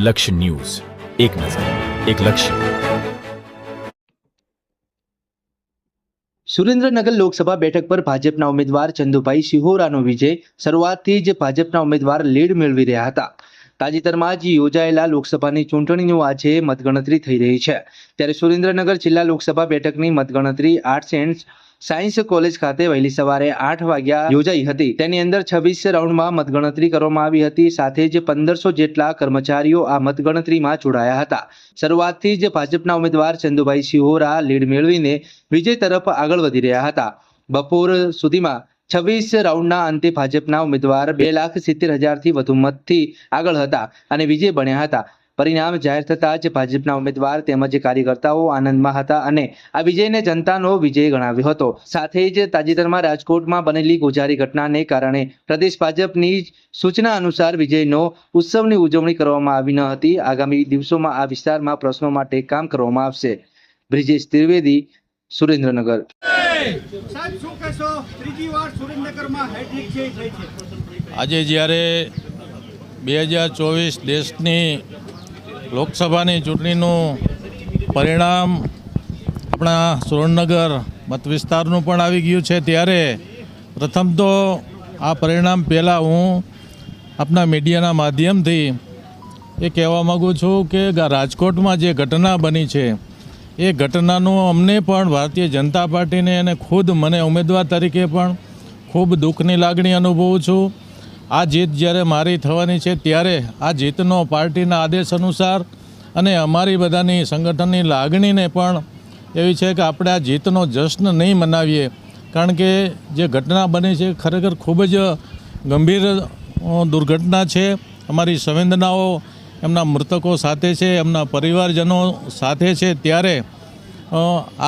લક્ષ્ય ન્યૂઝ, એક નજર, એક લક્ષ્ય. સુરેન્દ્રનગર લોકસભા બેઠક પર ભાજપના ઉમેદવાર ચંદુભાઈ સિહોરાનો વિજય. શરૂઆતથી જ ભાજપના ઉમેદવાર લીડ મેળવી રહ્યા હતા. તાજેતરમાં જ યોજાયેલા લોકસભાની ચૂંટણીનું આજે મતગણતરી થઈ રહી છે. ત્યારે સુરેન્દ્રનગર જિલ્લા લોકસભા બેઠકની મતગણતરી આર્ટ્સ એન્ડ સાયન્સ કોલેજ ખાતે વહેલી સવારે 8 વાગ્યા યોજાઈ હતી. તેની અંદર 26 રાઉન્ડમાં મતગણતરી કરવામાં આવી હતી. સાથે જ 1500 જેટલા કર્મચારીઓ આ મતગણતરીમાં જોડાયા હતા. શરૂઆતથી જ ભાજપના ઉમેદવાર ચંદુભાઈ સિહોરા લીડ મેળવીને વિજય તરફ આગળ વધી રહ્યા હતા. બપોર સુધીમાં 26 રાઉન્ડના અંતે ભાજપના ઉમેદવાર 2,70,000થી વધુ મતથી આગળ હતા અને વિજય બન્યા હતા. પરિણામ જાહેર થતાં જ ભાજપના ઉમેદવાર તેમજ કાર્યકર્તાઓ આનંદમાં હતા અને આ વિજયને જનતાનો વિજય ગણાવ્યો હતો. સાથે જ તાજેતરમાં રાજકોટમાં બનેલી ગોઝારી ઘટનાને કારણે પ્રદેશ ભાજપની સૂચના અનુસાર વિજયનો ઉત્સવની ઉજવણી કરવામાં આવી ન હતી. આગામી દિવસોમાં આ વિસ્તારમાં પ્રશ્નો માટે કામ કરવામાં આવશે. બ્રિજેશ ત્રિવેદી, સુરેન્દ્રનગર. આજે જ્યારે 2024 દેશની લોકસભાની ચૂંટણીનું પરિણામ આપણા સુરેન્દ્રનગર મત વિસ્તારનું પણ આવી ગયું છે, ત્યારે પ્રથમ તો આ પરિણામ પહેલાં હું આપણા મીડિયાના માધ્યમથી એ કહેવા માગું છું કે રાજકોટમાં જે ઘટના બની છે એ ઘટનાનું અમને પણ ભારતીય જનતા પાર્ટીને અને ખુદ મને ઉમેદવાર તરીકે પણ ખૂબ દુઃખની લાગણી અનુભવું છું. આ જીત જ્યારે મારી થવાની છે ત્યારે આ જીતનો પાર્ટીના આદેશ અનુસાર અને અમારી બધાની સંગઠનની લાગણીને પણ એવી છે કે આપણે આ જીતનો જશ્ન નહીં મનાવીએ, કારણ કે જે ઘટના બની છે ખરેખર ખૂબ જ ગંભીર દુર્ઘટના છે. અમારી સંવેદનાઓ એમના મૃતકો સાથે છે, એમના પરિવારજનો સાથે છે, ત્યારે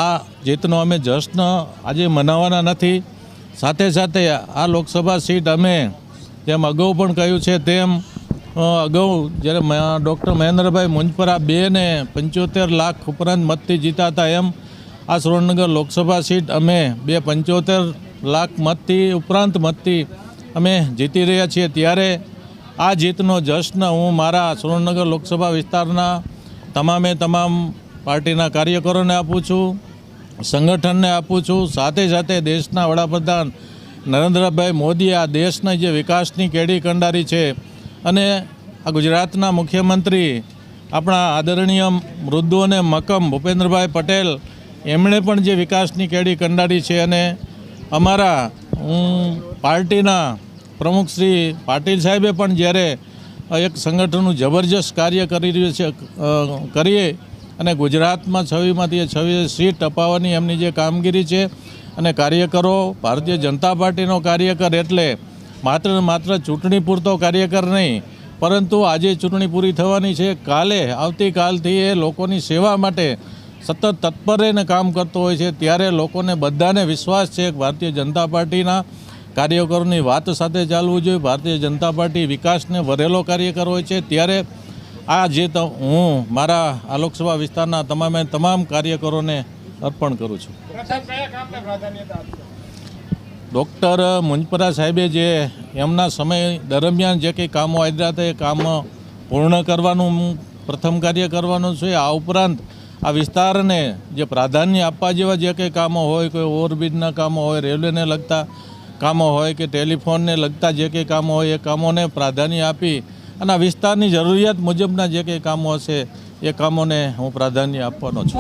આ જીતનો અમે જશ્ન આજે મનાવવાના નથી. સાથે સાથે આ લોકસભા સીટ અમે જેમ અગાઉ પણ કહ્યું છે તેમ અગાઉ જ્યારે ડૉક્ટર મહેન્દ્રભાઈ મુંજપરા 2.75 લાખ ઉપરાંત મતથી જીતા હતા, એમ આ સુરેન્દ્રનગર લોકસભા સીટ અમે 2.75 લાખ મતથી ઉપરાંત મતથી અમે જીતી રહ્યા છીએ. ત્યારે આ જીતનો જશ્ન હું મારા સુરેન્દ્રનગર લોકસભા વિસ્તારના તમામ પાર્ટીના કાર્યકરોને આપું છું, સંગઠનને આપું છું. સાથે સાથે દેશના વડાપ્રધાન નરેન્દ્રભાઈ મોદી આ દેશના જે વિકાસની કેડી કંડારી છે અને આ ગુજરાતના મુખ્યમંત્રી આપણા આદરણીય મૃદુ અને મક્કમ ભૂપેન્દ્રભાઈ પટેલ, એમણે પણ જે વિકાસની કેડી કંડારી છે અને અમારા પાર્ટીના પ્રમુખ શ્રી પાટીલ સાહેબે પણ જ્યારે એક સંગઠનનું જબરજસ્ત કાર્ય કરી રહ્યું છે કરીએ અને ગુજરાતમાં 26માંથી 26 સીટ અપાવવાની એમની જે કામગીરી છે અને કાર્યકરો ભારતીય જનતા પાર્ટીનો કાર્યકર એટલે માત્ર ચૂંટણી પૂરતો કાર્યકર નહીં, પરંતુ આજે ચૂંટણી પૂરી થવાની છે, આવતીકાલથી એ લોકોની સેવા માટે સતત તત્પર રહીને કામ કરતો હોય છે. ત્યારે લોકોને બધાને વિશ્વાસ છે કે ભારતીય જનતા પાર્ટીના કાર્યકરોની વાત સાથે ચાલવું જોઈએ. ભારતીય જનતા પાર્ટી વિકાસને વરેલો કાર્યકર હોય છે. ત્યારે આ જે હું મારા આ લોકસભા વિસ્તારના તમામ કાર્યકરોને અર્પણ કરું છું. ડૉક્ટર મુંજપરા સાહેબે જે એમના સમય દરમિયાન જે કંઈ કામો આદર્યા હતા એ કામ પૂર્ણ કરવાનું પ્રથમ કાર્ય કરવાનું છે. આ ઉપરાંત આ વિસ્તારને જે પ્રાધાન્ય આપવા જેવા જે કંઈ કામો હોય, કોઈ ઓવરબ્રિજના કામો હોય, રેલવેને લગતા કામો હોય કે ટેલિફોનને લગતા જે કંઈ કામો હોય એ કામોને પ્રાધાન્ય આપી અને આ વિસ્તારની જરૂરિયાત મુજબના જે કંઈ કામો હશે એ કામોને હું પ્રાધાન્ય આપવાનો છું.